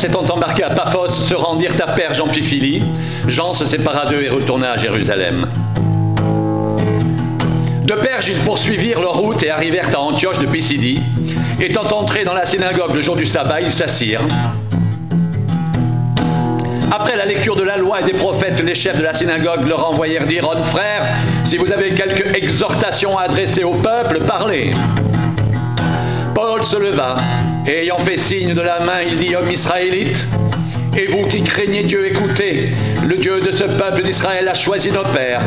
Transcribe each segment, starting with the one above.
s'étant embarqués à Paphos, se rendirent à Perge en Pamphylie. Jean se sépara d'eux et retourna à Jérusalem. De Perge, ils poursuivirent leur route et arrivèrent à Antioche de Pisidie. Étant entrés dans la synagogue le jour du sabbat, ils s'assirent. Après la lecture de la loi et des prophètes, les chefs de la synagogue leur envoyèrent dire « Hommes frères, si vous avez quelque exhortation à adresser au peuple, parlez ». Paul se leva, et ayant fait signe de la main, il dit « Hommes israélites, et vous qui craignez Dieu, écoutez, le Dieu de ce peuple d'Israël a choisi nos pères.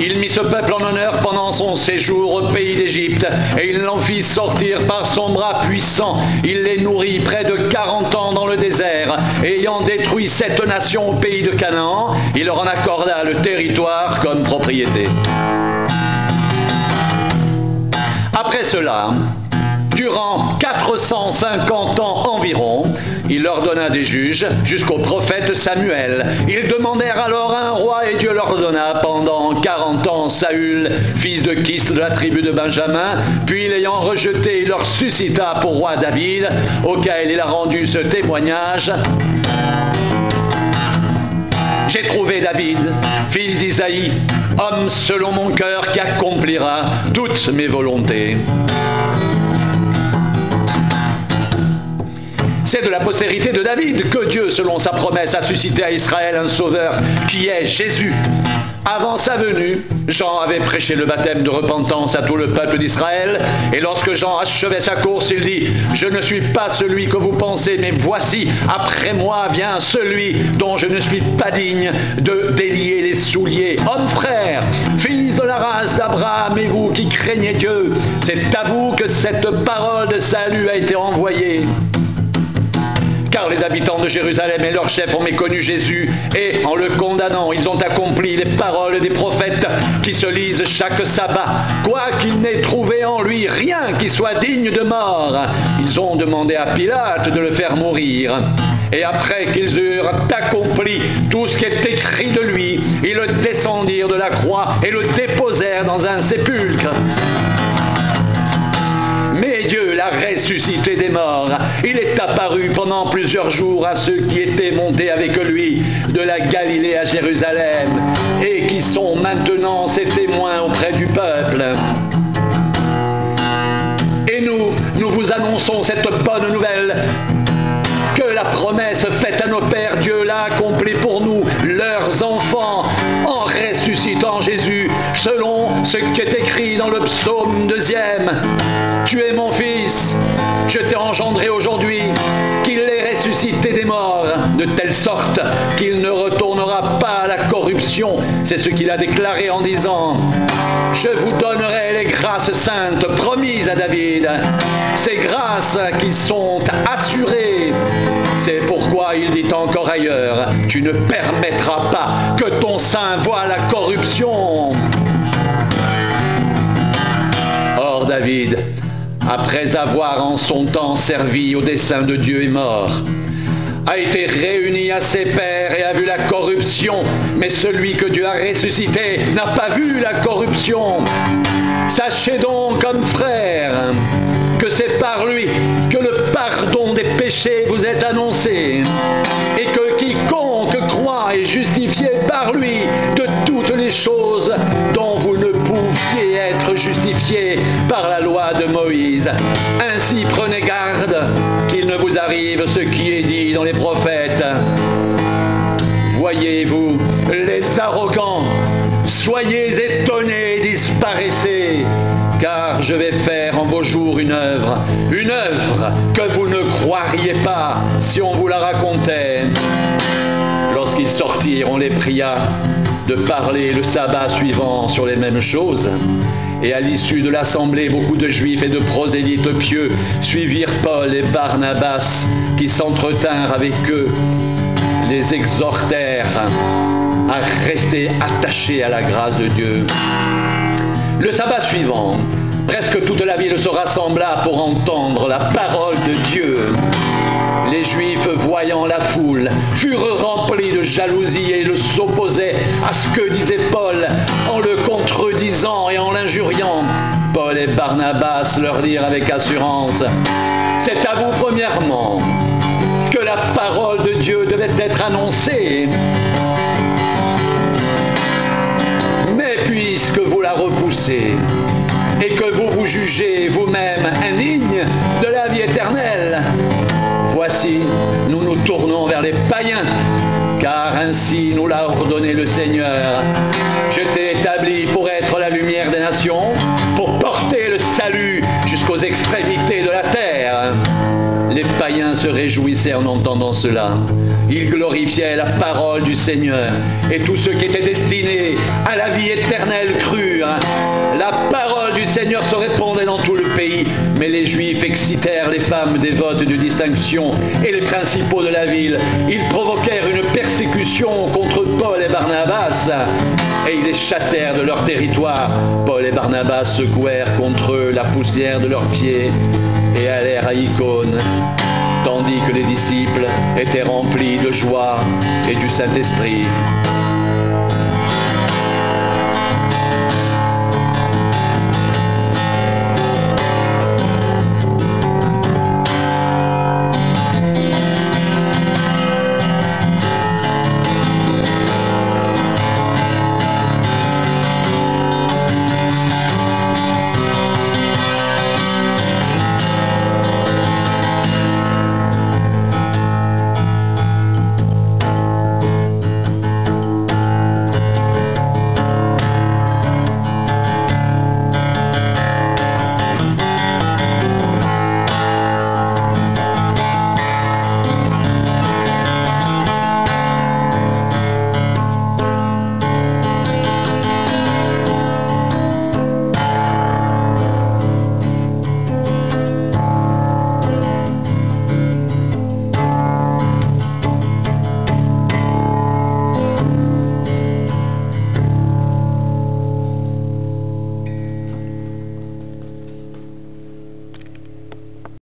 Il mit ce peuple en honneur pendant son séjour au pays d'Égypte, et il l'en fit sortir par son bras puissant. Il les nourrit près de 40 ans dans le désert, et ayant détruit 7 nations au pays de Canaan, il leur en accorda le territoire comme propriété. Après cela, durant 450 ans environ, il leur donna des juges jusqu'au prophète Samuel. Ils demandèrent alors un roi et Dieu leur donna pendant 40 ans Saül, fils de Kis de la tribu de Benjamin. Puis l'ayant rejeté, il leur suscita pour roi David, auquel il a rendu ce témoignage. J'ai trouvé David, fils d'Isaïe, homme selon mon cœur qui accomplira toutes mes volontés. C'est de la postérité de David que Dieu, selon sa promesse, a suscité à Israël un sauveur qui est Jésus. Avant sa venue, Jean avait prêché le baptême de repentance à tout le peuple d'Israël, et lorsque Jean achevait sa course, il dit « Je ne suis pas celui que vous pensez, mais voici, après moi vient celui dont je ne suis pas digne de délier les souliers. Hommes frères, fils de la race d'Abraham, et vous qui craignez Dieu, c'est à vous que cette parole de salut a été envoyée. » Car les habitants de Jérusalem et leurs chefs ont méconnu Jésus, et en le condamnant, ils ont accompli les paroles des prophètes qui se lisent chaque sabbat. Quoiqu'ils n'aient trouvé en lui rien qui soit digne de mort, ils ont demandé à Pilate de le faire mourir. Et après qu'ils eurent accompli tout ce qui est écrit de lui, ils le descendirent de la croix et le déposèrent dans un sépulcre. Mais Dieu l'a ressuscité des morts. Il est apparu pendant plusieurs jours à ceux qui étaient montés avec lui de la Galilée à Jérusalem et qui sont maintenant ses témoins auprès du peuple. Et nous vous annonçons cette bonne nouvelle, que la promesse faite à nos pères, Dieu l'a accomplie pour nous, leurs enfants, en ressuscitant Jésus, selon ce qui est écrit dans le psaume 2e. Tu es mon fils, je t'ai engendré aujourd'hui, qu'il est ressuscité des morts, de telle sorte qu'il ne retournera pas à la corruption. C'est ce qu'il a déclaré en disant « Je vous donnerai les grâces saintes promises à David, ces grâces qui sont assurées. » C'est pourquoi il dit encore ailleurs « Tu ne permettras pas que ton sein voie la corruption. » Or David, après avoir en son temps servi au dessein de Dieu, est mort, a été réuni à ses pères et a vu la corruption, mais celui que Dieu a ressuscité n'a pas vu la corruption. Sachez donc, comme frères, que c'est par lui que le pardon des péchés vous est annoncé, et que quiconque croit est justifié par lui de toutes les choses dont vous ne pouviez être justifiés par la loi de Moïse. Ainsi prenez garde qu'il ne vous arrive ce qui est dit dans les prophètes. Voyez-vous les arrogants, soyez étonnés, disparaissez, car je vais faire en vos jours une œuvre que vous ne croiriez pas si on vous la racontait. Lorsqu'ils sortirent, on les pria de parler le sabbat suivant sur les mêmes choses. Et à l'issue de l'assemblée, beaucoup de Juifs et de prosélytes pieux suivirent Paul et Barnabas, qui s'entretinrent avec eux, les exhortèrent à rester attachés à la grâce de Dieu. Le sabbat suivant, presque toute la ville se rassembla pour entendre la parole de Dieu. Les Juifs, voyant la foule, furent remplis de jalousie et ils s'opposaient à ce que disait Paul en le contredisant et en l'injuriant. Paul et Barnabas leur dirent avec assurance « C'est à vous premièrement que que la parole de Dieu devait être annoncée. Mais puisque vous la repoussez et que vous vous jugez vous-même indigne de la vie éternelle, voici, nous nous tournons vers les païens, car ainsi nous l'a ordonné le Seigneur. Je t'ai établi pour être la lumière des nations, pour porter le salut jusqu'aux extrémités de la terre. Les païens se réjouissaient en entendant cela. Ils glorifiaient la parole du Seigneur, et tous ceux qui étaient destinés à la vie éternelle crurent. La parole du Seigneur se répandait dans tout le pays, mais les Juifs excitèrent les femmes dévotes de distinction et les principaux de la ville. Ils provoquèrent une persécution contre Paul et Barnabas, et ils les chassèrent de leur territoire. Paul et Barnabas secouèrent contre eux la poussière de leurs pieds et allèrent à Icône, tandis que les disciples étaient remplis de joie et du Saint-Esprit.